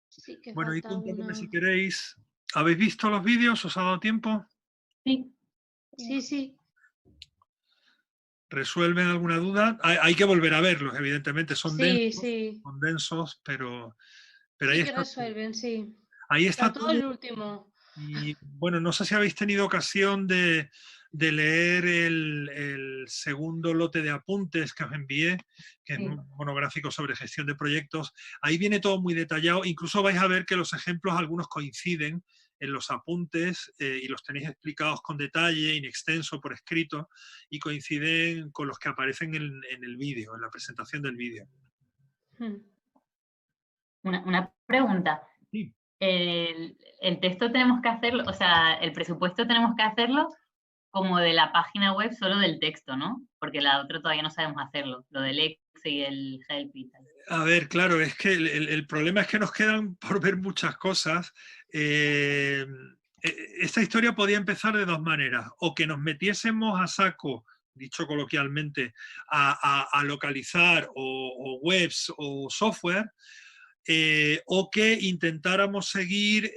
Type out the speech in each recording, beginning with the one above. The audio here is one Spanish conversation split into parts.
Sí, que Bueno, y falta cuéntame si una. queréis. ¿Habéis visto los vídeos? ¿Os ha dado tiempo? Sí. Sí, sí. ¿Resuelven alguna duda? Hay que volver a verlos, evidentemente. Sí, sí. Son densos, pero ahí Sí que está todo. resuelven, sí. Ahí Sobre está todo todo. el último. Y bueno, no sé si habéis tenido ocasión de leer el segundo lote de apuntes que os envié, que es Sí. un monográfico sobre gestión de proyectos. Ahí viene todo muy detallado. Incluso vais a ver que los ejemplos, algunos coinciden en los apuntes y los tenéis explicados con detalle, in extenso, por escrito, y coinciden con los que aparecen en el vídeo, en la presentación del vídeo. Una pregunta. Sí. El texto tenemos que hacerlo, o sea, el presupuesto tenemos que hacerlo como de la página web, solo del texto, ¿no? Porque la otra todavía no sabemos hacerlo, lo del ex y el help y tal. A ver, claro, es que el problema es que nos quedan por ver muchas cosas. Esta historia podía empezar de dos maneras, o que nos metiésemos a saco, dicho coloquialmente, a localizar o webs o software, o que intentáramos seguir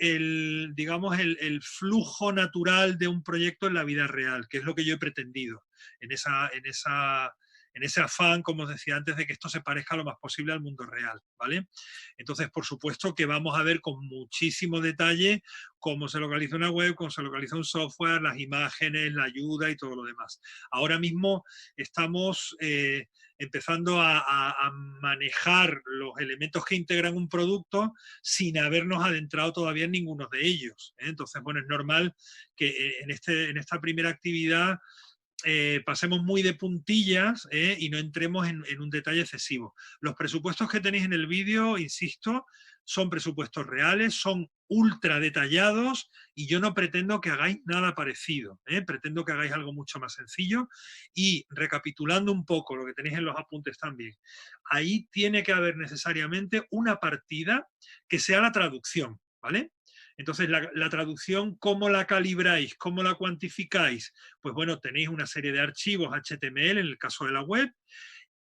digamos, el flujo natural de un proyecto en la vida real, que es lo que yo he pretendido en ese afán, como os decía antes, de que esto se parezca lo más posible al mundo real, ¿vale? Entonces, por supuesto que vamos a ver con muchísimo detalle cómo se localiza una web, cómo se localiza un software, las imágenes, la ayuda y todo lo demás. Ahora mismo estamos empezando a manejar los elementos que integran un producto sin habernos adentrado todavía en ninguno de ellos. Entonces, bueno, es normal que en esta primera actividad pasemos muy de puntillas y no entremos en un detalle excesivo. Los presupuestos que tenéis en el vídeo, insisto, son presupuestos reales, son ultra detallados y yo no pretendo que hagáis nada parecido. Pretendo que hagáis algo mucho más sencillo y recapitulando un poco lo que tenéis en los apuntes también, ahí tiene que haber necesariamente una partida que sea la traducción, ¿vale? Entonces, la traducción, ¿cómo la calibráis? ¿Cómo la cuantificáis? Pues bueno, tenéis una serie de archivos HTML en el caso de la web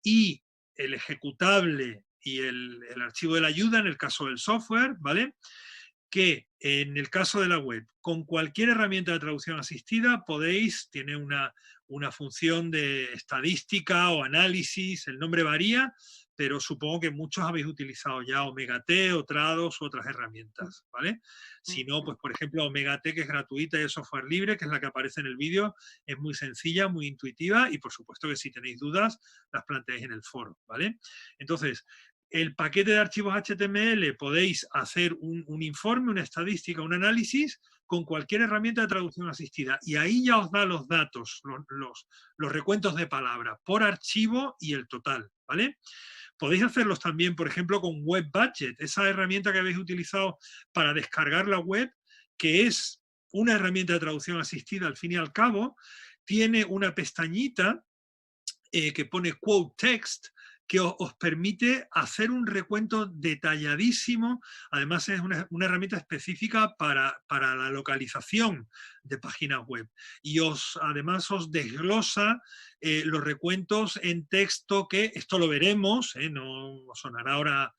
y el ejecutable y el archivo de la ayuda en el caso del software, ¿vale? Que en el caso de la web, con cualquier herramienta de traducción asistida podéis, tiene una función de estadística o análisis, el nombre varía, pero supongo que muchos habéis utilizado ya Omega T o Trados u otras herramientas, ¿vale? Si no, pues por ejemplo Omega T, que es gratuita y es software libre, que es la que aparece en el vídeo, es muy sencilla, muy intuitiva y por supuesto que si tenéis dudas las planteáis en el foro, ¿vale? Entonces, el paquete de archivos HTML podéis hacer un informe, una estadística, un análisis con cualquier herramienta de traducción asistida y ahí ya os da los datos, los recuentos de palabra por archivo y el total, ¿vale? Podéis hacerlos también, por ejemplo, con Web Budget, esa herramienta que habéis utilizado para descargar la web, que es una herramienta de traducción asistida al fin y al cabo, tiene una pestañita que pone quote text, que os permite hacer un recuento detalladísimo. Además es una herramienta específica para la localización de páginas web. Y además os desglosa los recuentos en texto, que esto lo veremos, no sonará ahora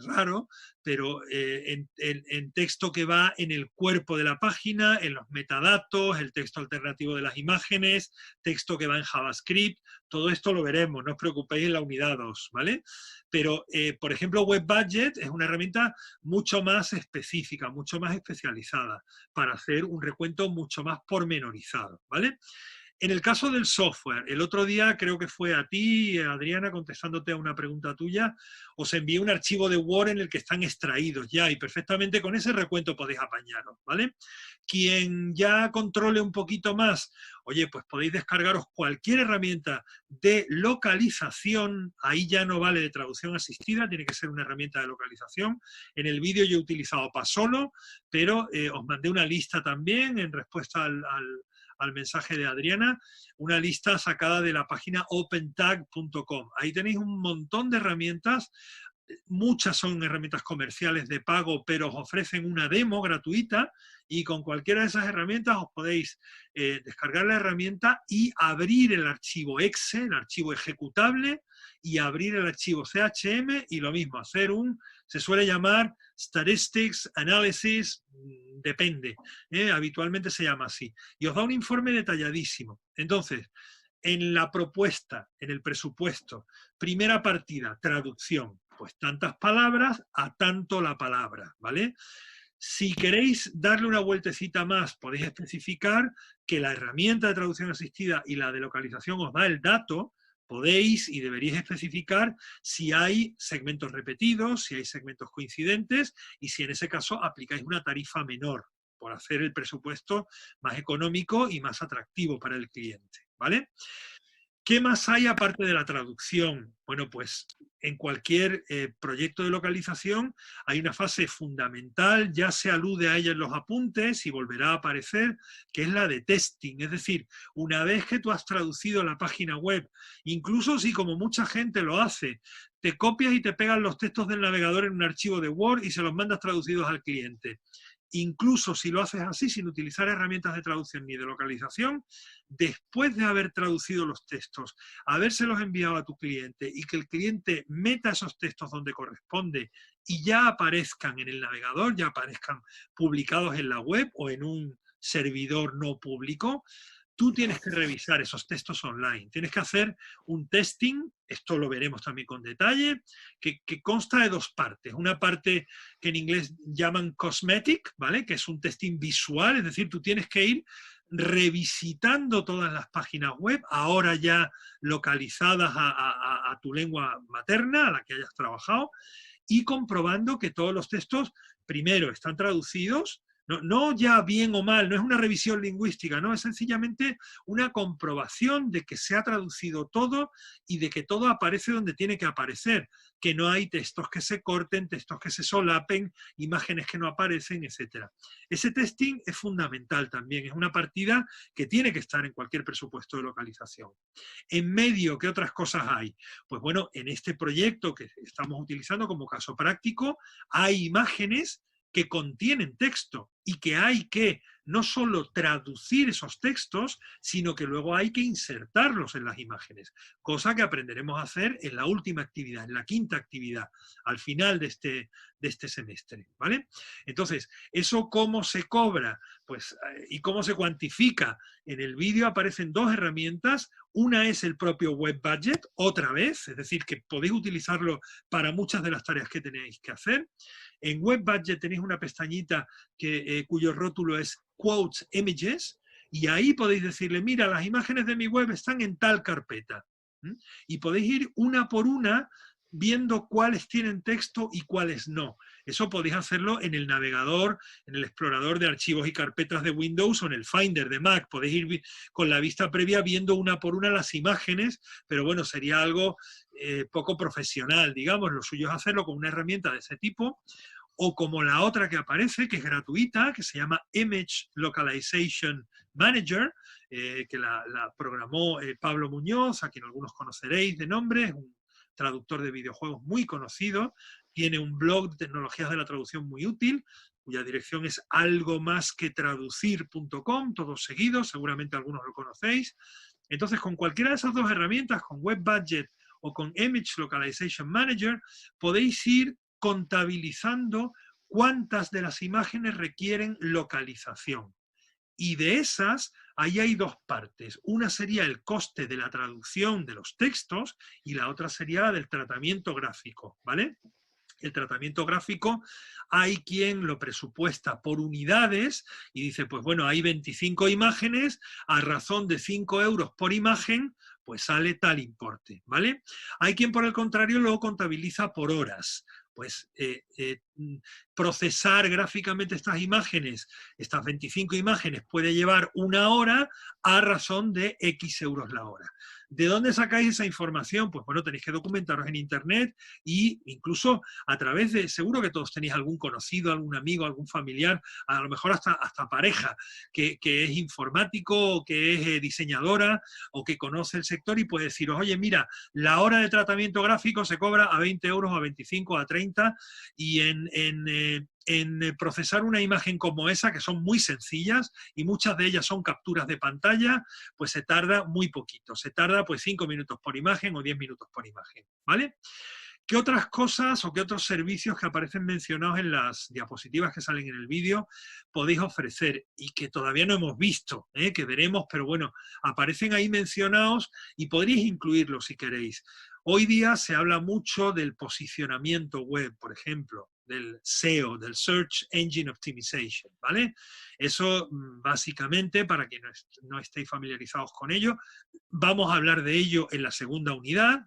raro, pero en texto que va en el cuerpo de la página, en los metadatos, el texto alternativo de las imágenes, texto que va en JavaScript, todo esto lo veremos, no os preocupéis en la unidad 2, ¿vale? Pero, por ejemplo, Web Budget es una herramienta mucho más específica, mucho más especializada, para hacer un recuento mucho más pormenorizado, ¿vale? En el caso del software, el otro día creo que fue a ti, Adriana, contestándote a una pregunta tuya, os envié un archivo de Word en el que están extraídos ya y perfectamente con ese recuento podéis apañaros, ¿vale? Quien ya controle un poquito más, oye, pues podéis descargaros cualquier herramienta de localización, ahí ya no vale de traducción asistida, tiene que ser una herramienta de localización. En el vídeo yo he utilizado Pasolo, pero os mandé una lista también en respuesta al mensaje de Adriana, una lista sacada de la página opentag.com. Ahí tenéis un montón de herramientas muchas son herramientas comerciales de pago, pero os ofrecen una demo gratuita y con cualquiera de esas herramientas os podéis descargar la herramienta y abrir el archivo exe, el archivo ejecutable, y abrir el archivo CHM y lo mismo, hacer se suele llamar Statistics Analysis, depende, habitualmente se llama así, y os da un informe detalladísimo. Entonces, en la propuesta, en el presupuesto, primera partida, traducción, pues tantas palabras a tanto la palabra, ¿vale? Si queréis darle una vueltecita más, podéis especificar que la herramienta de traducción asistida y la de localización os da el dato, podéis y deberíais especificar si hay segmentos repetidos, si hay segmentos coincidentes y si en ese caso aplicáis una tarifa menor por hacer el presupuesto más económico y más atractivo para el cliente, ¿vale? ¿Qué más hay aparte de la traducción? Bueno, pues en cualquier proyecto de localización hay una fase fundamental, ya se alude a ella en los apuntes y volverá a aparecer, que es la de testing. Es decir, una vez que tú has traducido la página web, incluso si como mucha gente lo hace, te copias y te pegas los textos del navegador en un archivo de Word y se los mandas traducidos al cliente. Incluso si lo haces así, sin utilizar herramientas de traducción ni de localización, después de haber traducido los textos, habérselos enviado a tu cliente y que el cliente meta esos textos donde corresponde y ya aparezcan en el navegador, ya aparezcan publicados en la web o en un servidor no público, tú tienes que revisar esos textos online, tienes que hacer un testing, esto lo veremos también con detalle, que consta de dos partes. Una parte que en inglés llaman cosmetic, ¿vale? Que es un testing visual, es decir, tú tienes que ir revisitando todas las páginas web, ahora ya localizadas a tu lengua materna, a la que hayas trabajado, y comprobando que todos los textos, primero, están traducidos. No ya bien o mal, no es una revisión lingüística, no, es sencillamente una comprobación de que se ha traducido todo y de que todo aparece donde tiene que aparecer, que no hay textos que se corten, textos que se solapen, imágenes que no aparecen, etc. Ese testing es fundamental también, es una partida que tiene que estar en cualquier presupuesto de localización. En medio, ¿qué otras cosas hay? Pues bueno, en este proyecto que estamos utilizando como caso práctico, hay imágenes que contienen texto y que hay que no solo traducir esos textos, sino que luego hay que insertarlos en las imágenes, cosa que aprenderemos a hacer en la última actividad, en la quinta actividad, al final de este semestre, ¿vale? Entonces, ¿eso cómo se cobra? Pues, ¿y cómo se cuantifica? En el vídeo aparecen dos herramientas, una es el propio Web Budget, otra vez, es decir, que podéis utilizarlo para muchas de las tareas que tenéis que hacer. En Web Budget tenéis una pestañita cuyo rótulo es Quotes Images, y ahí podéis decirle, mira, las imágenes de mi web están en tal carpeta. Y podéis ir una por una viendo cuáles tienen texto y cuáles no. Eso podéis hacerlo en el navegador, en el explorador de archivos y carpetas de Windows o en el Finder de Mac. Podéis ir con la vista previa viendo una por una las imágenes, pero bueno, sería algo poco profesional, digamos. Lo suyo es hacerlo con una herramienta de ese tipo, o como la otra que aparece, que es gratuita, que se llama Image Localization Manager, que la programó Pablo Muñoz, a quien algunos conoceréis de nombre, es un traductor de videojuegos muy conocido, tiene un blog de tecnologías de la traducción muy útil, cuya dirección es algomasquetraducir.com, todos seguidos, seguramente algunos lo conocéis. Entonces, con cualquiera de esas dos herramientas, con Web Budget o con Image Localization Manager, podéis ir contabilizando cuántas de las imágenes requieren localización. Y de esas, ahí hay dos partes. Una sería el coste de la traducción de los textos y la otra sería la del tratamiento gráfico, ¿vale? El tratamiento gráfico hay quien lo presupuesta por unidades y dice, pues bueno, hay 25 imágenes, a razón de 5 euros por imagen, pues sale tal importe, ¿vale? Hay quien, por el contrario, lo contabiliza por horas. Pues procesar gráficamente estas imágenes, estas 25 imágenes, puede llevar 1 hora a razón de X euros la hora. ¿De dónde sacáis esa información? Pues bueno, tenéis que documentaros en internet e incluso a través de, seguro que todos tenéis algún conocido, algún amigo, algún familiar, a lo mejor hasta pareja, que es informático, o que es diseñadora, o que conoce el sector y puede deciros, oye, mira, la hora de tratamiento gráfico se cobra a 20 euros, a 25, a 30, y en procesar una imagen como esa, que son muy sencillas y muchas de ellas son capturas de pantalla, pues se tarda muy poquito. Se tarda pues 5 minutos por imagen o 10 minutos por imagen, ¿vale? ¿Qué otras cosas o qué otros servicios que aparecen mencionados en las diapositivas que salen en el vídeo podéis ofrecer y que todavía no hemos visto, que veremos, pero bueno, aparecen ahí mencionados y podréis incluirlos si queréis? Hoy día se habla mucho del posicionamiento web, por ejemplo, del SEO, del Search Engine Optimization, ¿vale? Eso básicamente, para que no estéis familiarizados con ello, vamos a hablar de ello en la segunda unidad.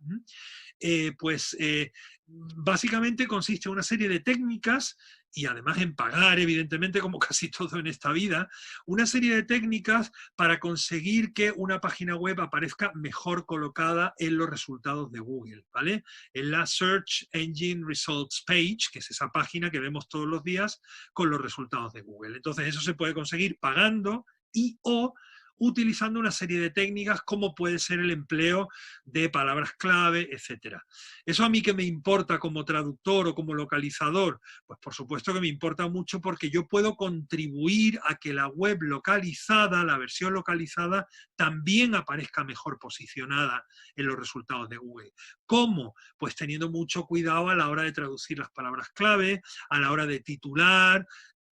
Básicamente consiste en una serie de técnicas y además en pagar, evidentemente, como casi todo en esta vida, una serie de técnicas para conseguir que una página web aparezca mejor colocada en los resultados de Google, ¿vale? En la Search Engine Results Page, que es esa página que vemos todos los días con los resultados de Google. Entonces eso se puede conseguir pagando y o utilizando una serie de técnicas como puede ser el empleo de palabras clave, etcétera. ¿Eso a mí qué me importa como traductor o como localizador? Pues por supuesto que me importa mucho porque yo puedo contribuir a que la web localizada, la versión localizada, también aparezca mejor posicionada en los resultados de Google. ¿Cómo? Pues teniendo mucho cuidado a la hora de traducir las palabras clave, a la hora de titular,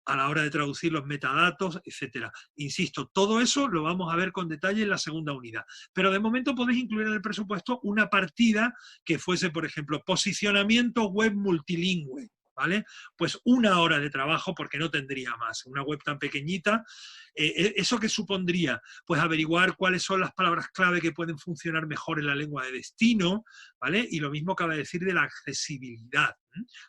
a la hora de traducir los metadatos, etcétera. Insisto, todo eso lo vamos a ver con detalle en la segunda unidad. Pero de momento podéis incluir en el presupuesto una partida que fuese, por ejemplo, posicionamiento web multilingüe, ¿vale? Pues 1 hora de trabajo porque no tendría más. Una web tan pequeñita, ¿eso qué supondría? Pues averiguar cuáles son las palabras clave que pueden funcionar mejor en la lengua de destino, ¿vale? Y lo mismo cabe decir de la accesibilidad.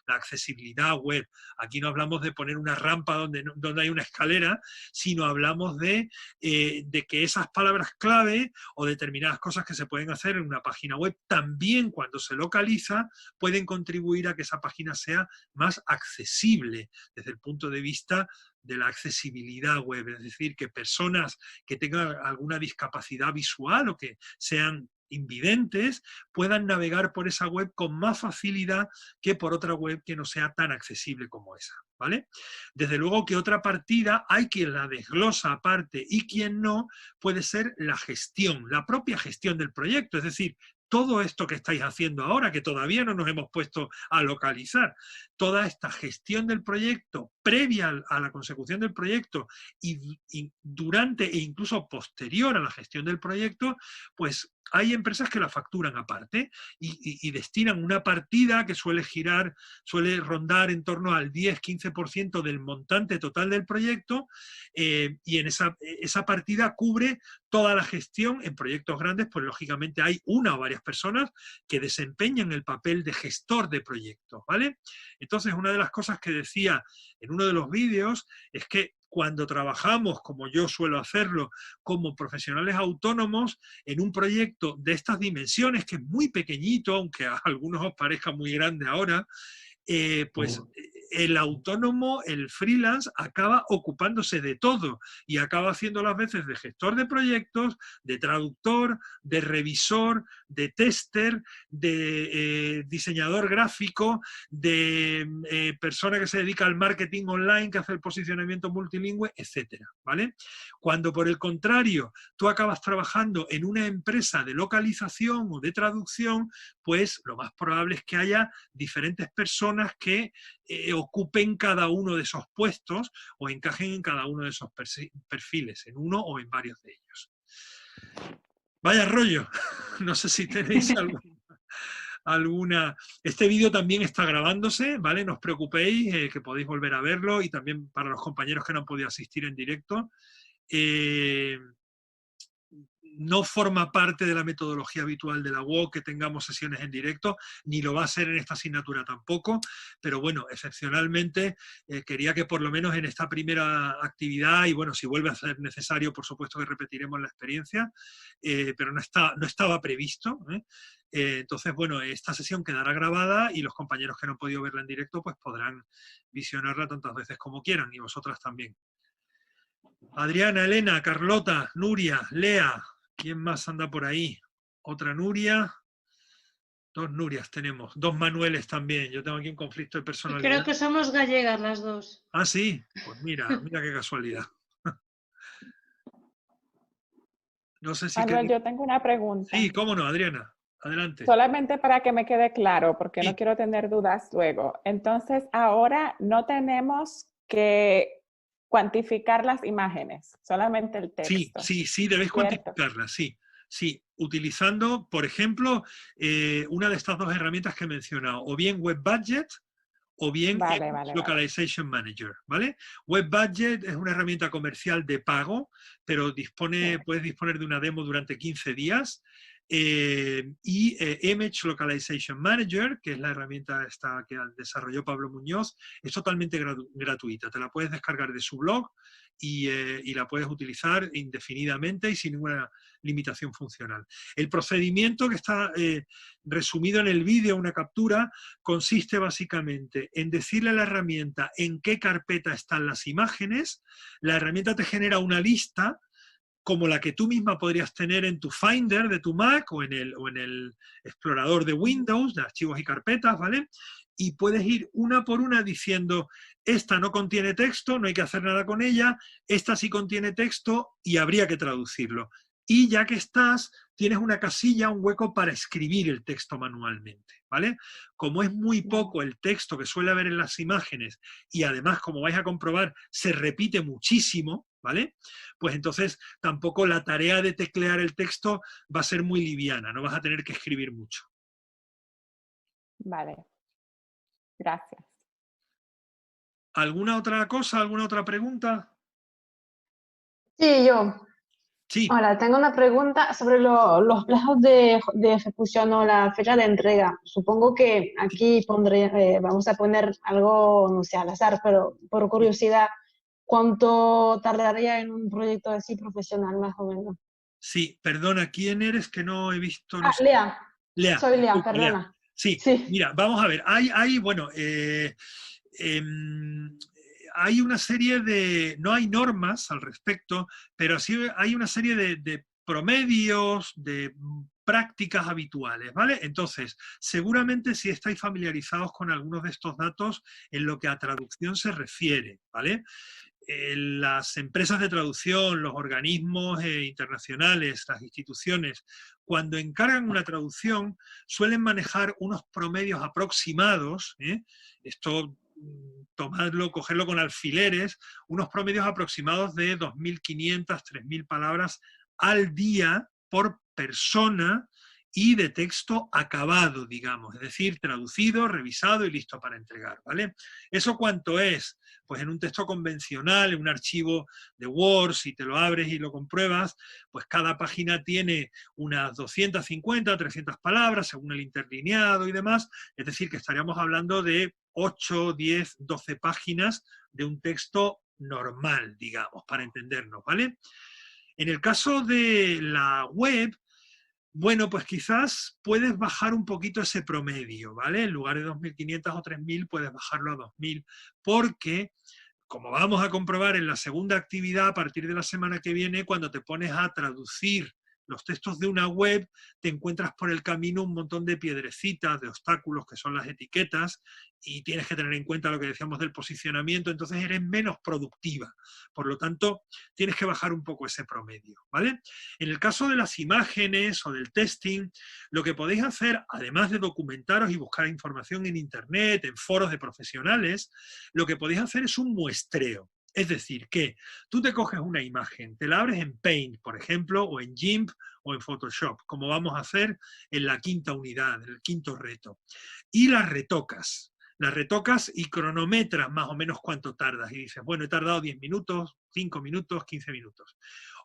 La accesibilidad web. Aquí no hablamos de poner una rampa donde hay una escalera, sino hablamos de que esas palabras clave o determinadas cosas que se pueden hacer en una página web también cuando se localiza pueden contribuir a que esa página sea más accesible desde el punto de vista de la accesibilidad web, es decir, que personas que tengan alguna discapacidad visual o que sean invidentes puedan navegar por esa web con más facilidad que por otra web que no sea tan accesible como esa, ¿vale? Desde luego que otra partida hay quien la desglosa aparte y quien no, puede ser la gestión, la propia gestión del proyecto, es decir, todo esto que estáis haciendo ahora, que todavía no nos hemos puesto a localizar, toda esta gestión del proyecto previa a la consecución del proyecto y durante e incluso posterior a la gestión del proyecto, pues hay empresas que la facturan aparte y destinan una partida que suele rondar en torno al 10-15% del montante total del proyecto y en esa partida cubre toda la gestión. En proyectos grandes, pues lógicamente hay una o varias personas que desempeñan el papel de gestor de proyectos, ¿vale? Entonces, una de las cosas que decía en uno de los vídeos es que cuando trabajamos, como yo suelo hacerlo, como profesionales autónomos, en un proyecto de estas dimensiones, que es muy pequeñito, aunque a algunos os parezca muy grande ahora, pues el autónomo, el freelance, acaba ocupándose de todo y acaba haciendo las veces de gestor de proyectos, de traductor, de revisor, de tester, de diseñador gráfico, de persona que se dedica al marketing online, que hace el posicionamiento multilingüe, etcétera, ¿vale? Cuando por el contrario tú acabas trabajando en una empresa de localización o de traducción, pues lo más probable es que haya diferentes personas que ocupen cada uno de esos puestos o encajen en cada uno de esos perfiles, en uno o en varios de ellos. Vaya rollo, no sé si tenéis alguna... Este vídeo también está grabándose, ¿vale? No os preocupéis, que podéis volver a verlo, y también para los compañeros que no han podido asistir en directo. no forma parte de la metodología habitual de la UOC que tengamos sesiones en directo, ni lo va a ser en esta asignatura tampoco, pero bueno, excepcionalmente quería que por lo menos en esta primera actividad, y bueno, si vuelve a ser necesario, por supuesto que repetiremos la experiencia, pero no estaba previsto, entonces, bueno, esta sesión quedará grabada y los compañeros que no han podido verla en directo pues podrán visionarla tantas veces como quieran, y vosotras también. Adriana, Elena, Carlota, Nuria, Lea, ¿quién más anda por ahí? Otra Nuria, 2 Nurias tenemos, 2 Manueles también, yo tengo aquí un conflicto de Y personalidad. creo que somos gallegas las dos. Ah, sí, pues mira qué casualidad. No sé si... Manuel, yo tengo una pregunta. Sí, cómo no, Adriana, adelante. Solamente para que me quede claro, porque Sí. no quiero tener dudas luego. Entonces, ahora no tenemos que cuantificar las imágenes, solamente el texto. Sí, debéis cuantificarlas, sí. Sí, utilizando, por ejemplo, una de estas 2 herramientas que he mencionado, o bien Web Budget o bien Localization Manager, ¿vale? Web Budget es una herramienta comercial de pago, pero puedes disponer de una demo durante 15 días. Image Localization Manager, que es la herramienta esta que desarrolló Pablo Muñoz, es totalmente gratuita. Te la puedes descargar de su blog y la puedes utilizar indefinidamente y sin ninguna limitación funcional. El procedimiento que está resumido en el vídeo, una captura, consiste básicamente en decirle a la herramienta en qué carpeta están las imágenes. La herramienta te genera una lista como la que tú misma podrías tener en tu Finder de tu Mac o en el explorador de Windows, de archivos y carpetas, ¿vale? Y puedes ir una por una diciendo, esta no contiene texto, no hay que hacer nada con ella, esta sí contiene texto y habría que traducirlo. Y ya que estás, tienes una casilla, un hueco para escribir el texto manualmente, ¿vale? Como es muy poco el texto que suele haber en las imágenes y además, como vais a comprobar, se repite muchísimo, ¿vale? Pues entonces tampoco la tarea de teclear el texto va a ser muy liviana, no vas a tener que escribir mucho. Vale. Gracias. ¿Alguna otra cosa? ¿Alguna otra pregunta? Sí, yo. Sí. Hola, tengo una pregunta sobre los plazos de ejecución o la fecha de entrega. Supongo que aquí vamos a poner algo, no sé, al azar, pero por curiosidad, ¿cuánto tardaría en un proyecto así profesional, más o menos? Sí, perdona, ¿quién eres que no he visto? No sé. Lea. Lea. Soy Lea, Disculpa, perdona. Lea. Sí, Sí. Mira, vamos a ver, hay una serie de, no hay normas al respecto, pero sí hay una serie de promedios, de prácticas habituales, ¿vale? Entonces, seguramente si estáis familiarizados con algunos de estos datos en lo que a traducción se refiere, ¿vale? Las empresas de traducción, los organismos internacionales, las instituciones, cuando encargan una traducción, suelen manejar unos promedios aproximados, esto tomarlo, cogerlo con alfileres, unos promedios aproximados de 2.500, 3.000 palabras al día por persona y de texto acabado, digamos, es decir, traducido, revisado y listo para entregar, ¿vale? ¿Eso cuánto es? Pues en un texto convencional, en un archivo de Word, si te lo abres y lo compruebas, pues cada página tiene unas 250, 300 palabras, según el interlineado y demás, es decir, que estaríamos hablando de 8, 10, 12 páginas de un texto normal, digamos, para entendernos, ¿vale? En el caso de la web, bueno, pues quizás puedes bajar un poquito ese promedio, ¿vale? En lugar de 2.500 o 3.000 puedes bajarlo a 2.000, porque, como vamos a comprobar en la segunda actividad a partir de la semana que viene, cuando te pones a traducir los textos de una web, te encuentras por el camino un montón de piedrecitas, de obstáculos, que son las etiquetas, y tienes que tener en cuenta lo que decíamos del posicionamiento, entonces eres menos productiva. Por lo tanto, tienes que bajar un poco ese promedio, ¿vale? En el caso de las imágenes o del testing, lo que podéis hacer, además de documentaros y buscar información en internet, en foros de profesionales, lo que podéis hacer es un muestreo. Es decir, que tú te coges una imagen, te la abres en Paint, por ejemplo, o en GIMP o en Photoshop, como vamos a hacer en la quinta unidad, en el quinto reto, y las retocas. Las retocas y cronometras más o menos cuánto tardas. Y dices, bueno, he tardado 10 minutos, 5 minutos, 15 minutos.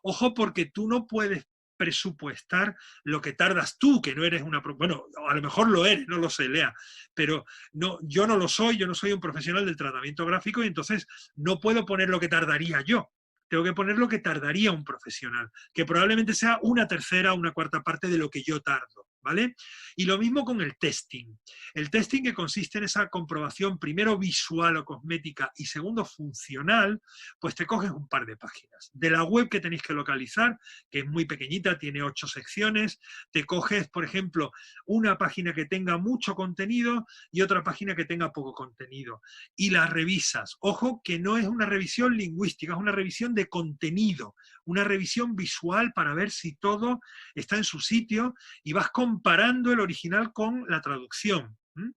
Ojo, porque tú no puedes presupuestar lo que tardas tú, que no eres una... Bueno, a lo mejor lo eres, no lo sé, Lea, pero no, yo no lo soy, yo no soy un profesional del tratamiento gráfico y entonces no puedo poner lo que tardaría yo. Tengo que poner lo que tardaría un profesional, que probablemente sea una tercera o una cuarta parte de lo que yo tardo, ¿vale? Y lo mismo con el testing. El testing, que consiste en esa comprobación primero visual o cosmética y segundo funcional, pues te coges un par de páginas. De la web que tenéis que localizar, que es muy pequeñita, tiene 8 secciones, te coges, por ejemplo, una página que tenga mucho contenido y otra página que tenga poco contenido. Y la revisas. Ojo que no es una revisión lingüística, es una revisión de contenido, una revisión visual para ver si todo está en su sitio y vas comparando el original con la traducción, ¿m?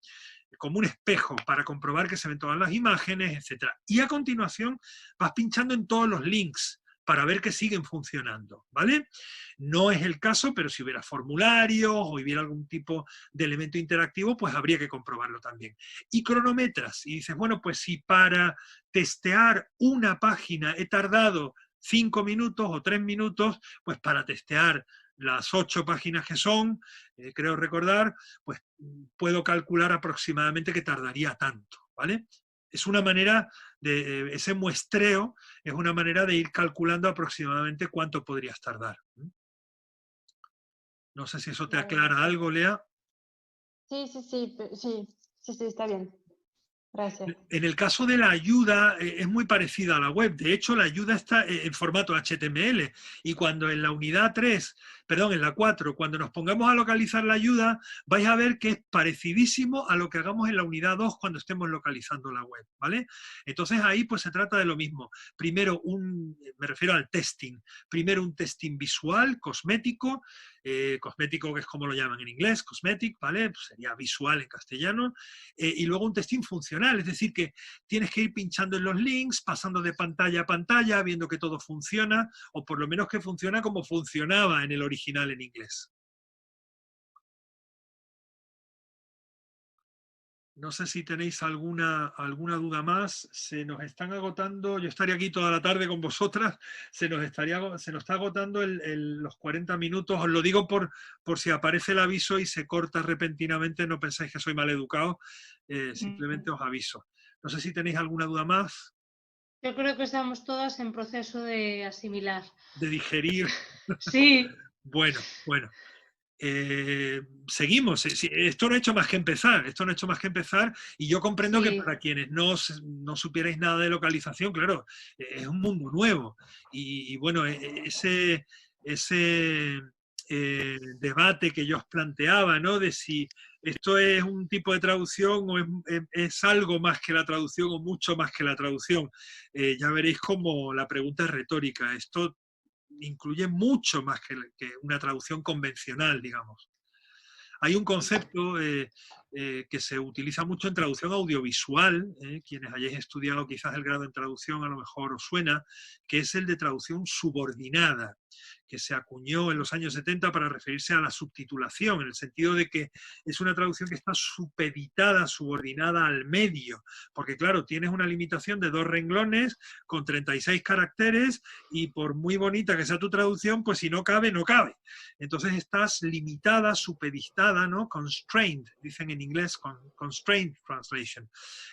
Como un espejo para comprobar que se ven todas las imágenes, etc. Y a continuación vas pinchando en todos los links para ver que siguen funcionando, ¿vale? No es el caso, pero si hubiera formularios o hubiera algún tipo de elemento interactivo, pues habría que comprobarlo también. Y cronometras, y dices, bueno, pues si para testear una página he tardado 5 minutos o 3 minutos, pues para testear las 8 páginas que son, creo recordar, pues puedo calcular aproximadamente que tardaría tanto, ¿vale? Es una manera de, ese muestreo es una manera de ir calculando aproximadamente cuánto podrías tardar. No sé si eso te aclara algo, Lea. Sí, está bien. Gracias. En el caso de la ayuda, es muy parecida a la web. De hecho, la ayuda está en formato HTML. Y cuando en la unidad 3, perdón, en la 4, cuando nos pongamos a localizar la ayuda, vais a ver que es parecidísimo a lo que hagamos en la unidad 2 cuando estemos localizando la web, ¿vale? Entonces ahí pues se trata de lo mismo. Primero me refiero al testing. Primero un testing visual, cosmético, cosmético que es como lo llaman en inglés, cosmetic, ¿vale? Pues sería visual en castellano. Y luego un testing funcional, es decir, que tienes que ir pinchando en los links, pasando de pantalla a pantalla, viendo que todo funciona, o por lo menos que funciona como funcionaba en el original en inglés. No sé si tenéis alguna duda más. Se nos están agotando, yo estaría aquí toda la tarde con vosotras, se nos está agotando los 40 minutos. Os lo digo por si aparece el aviso y se corta repentinamente, no pensáis que soy mal educado, simplemente os aviso. No sé si tenéis alguna duda más. Yo creo que estamos todas en proceso de asimilar. De digerir. Sí. Bueno. Seguimos. Esto no ha hecho más que empezar, y yo comprendo que para quienes no supierais nada de localización, claro, es un mundo nuevo. Y bueno, ese debate que yo os planteaba, ¿no? De si esto es un tipo de traducción o es algo más que la traducción o mucho más que la traducción. Ya veréis cómo la pregunta es retórica. Esto incluye mucho más que una traducción convencional, digamos. Hay un concepto que se utiliza mucho en traducción audiovisual, quienes hayáis estudiado quizás el grado en traducción a lo mejor os suena, que es el de traducción subordinada, que se acuñó en los años 70 para referirse a la subtitulación, en el sentido de que es una traducción que está supeditada, subordinada al medio, porque claro, tienes una limitación de 2 renglones con 36 caracteres y por muy bonita que sea tu traducción, pues si no cabe, no cabe. Entonces estás limitada, supeditada, ¿no? Constrained, dicen en inglés, constrained translation.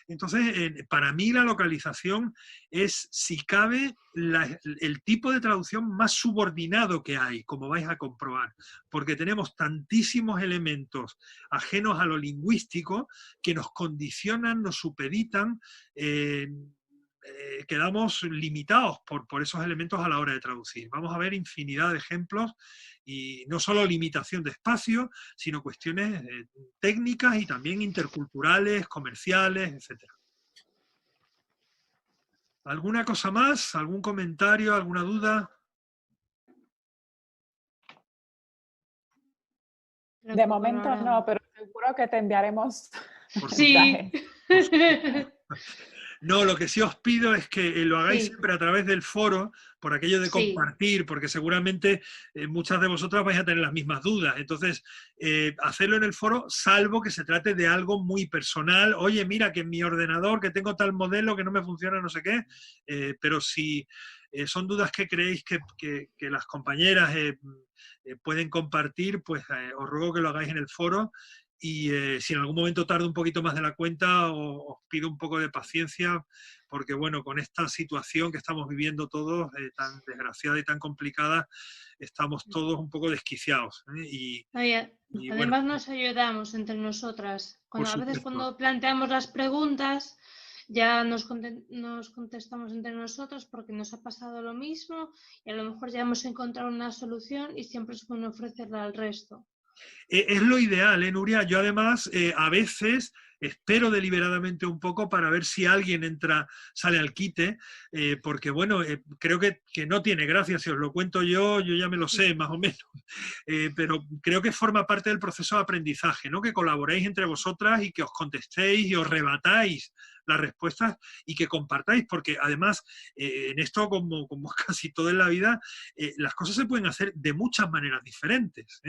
Entonces, para mí la localización es, si cabe, el tipo de traducción más subordinado que hay, como vais a comprobar, porque tenemos tantísimos elementos ajenos a lo lingüístico que nos condicionan, nos supeditan, quedamos limitados por esos elementos a la hora de traducir. Vamos a ver infinidad de ejemplos, y no solo limitación de espacio, sino cuestiones técnicas y también interculturales, comerciales, etc. ¿Alguna cosa más? ¿Algún comentario? ¿Alguna duda? De momento no, pero seguro que te enviaremos Sí. No, lo que sí os pido es que lo hagáis Sí. siempre a través del foro, por aquello de Sí. compartir, porque seguramente muchas de vosotras vais a tener las mismas dudas. Entonces, hacerlo en el foro, salvo que se trate de algo muy personal. Oye, mira que en mi ordenador, que tengo tal modelo que no me funciona no sé qué, pero si son dudas que creéis que las compañeras pueden compartir, pues os ruego que lo hagáis en el foro. Y si en algún momento tarda un poquito más de la cuenta, os pido un poco de paciencia, porque bueno, con esta situación que estamos viviendo todos, tan desgraciada y tan complicada, estamos todos un poco desquiciados. Y bueno, Además nos ayudamos entre nosotras. por A veces supuesto. cuando planteamos las preguntas, ya nos contestamos entre nosotros porque nos ha pasado lo mismo y a lo mejor ya hemos encontrado una solución y siempre es bueno ofrecerla al resto. Es lo ideal, Nuria. Yo además a veces espero deliberadamente un poco para ver si alguien sale al quite, porque bueno, creo que no tiene gracia, si os lo cuento yo ya me lo sé más o menos, pero creo que forma parte del proceso de aprendizaje, ¿no? Que colaboréis entre vosotras y que os contestéis y os rebatáis las respuestas y que compartáis, porque además en esto, como casi todo en la vida, las cosas se pueden hacer de muchas maneras diferentes.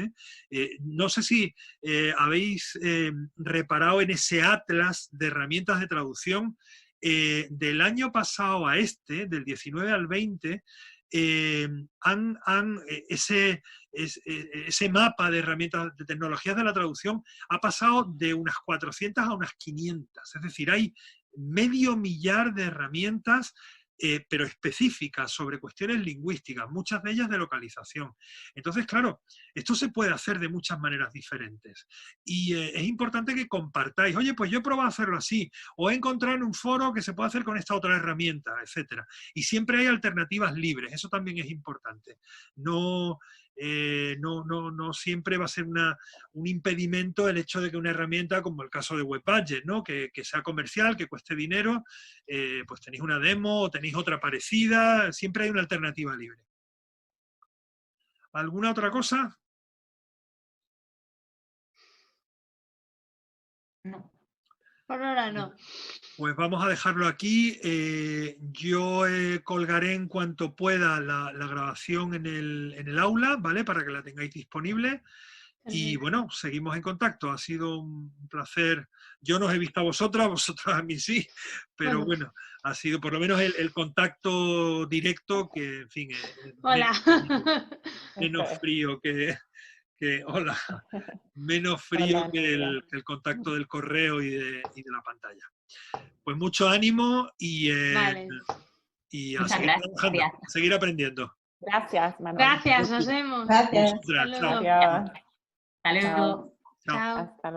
No sé si habéis reparado en ese atlas de herramientas de traducción del año pasado a este, del 19 al 20, ese mapa de herramientas de tecnologías de la traducción ha pasado de unas 400 a unas 500. Es decir, hay medio millar de herramientas, pero específicas sobre cuestiones lingüísticas, muchas de ellas de localización. Entonces, claro, esto se puede hacer de muchas maneras diferentes. Y es importante que compartáis. Oye, pues yo he probado a hacerlo así, o he encontrado en un foro que se puede hacer con esta otra herramienta, etc. Y siempre hay alternativas libres, eso también es importante. No siempre va a ser un impedimento el hecho de que una herramienta, como el caso de WebBudget, ¿no? que sea comercial, que cueste dinero, pues tenéis una demo o tenéis otra parecida, siempre hay una alternativa libre. ¿Alguna otra cosa? No. Por ahora no. Pues vamos a dejarlo aquí. Yo colgaré en cuanto pueda la grabación en el aula, ¿vale? Para que la tengáis disponible. Y bueno, seguimos en contacto. Ha sido un placer. Yo no os he visto a vosotras a mí sí, pero bueno, ha sido por lo menos el contacto directo que, en fin, Hola. menos frío hola, menos frío Hola, que Nuria. el contacto del correo y de la pantalla. Pues mucho ánimo y Vale. a Muchas seguir trabajando, gracias. a seguir aprendiendo. Gracias, Manuel. Gracias, nos vemos. Gracias. Hasta luego. Adiós. Hasta luego. Chao. Chao. Chao. Hasta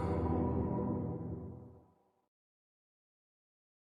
luego.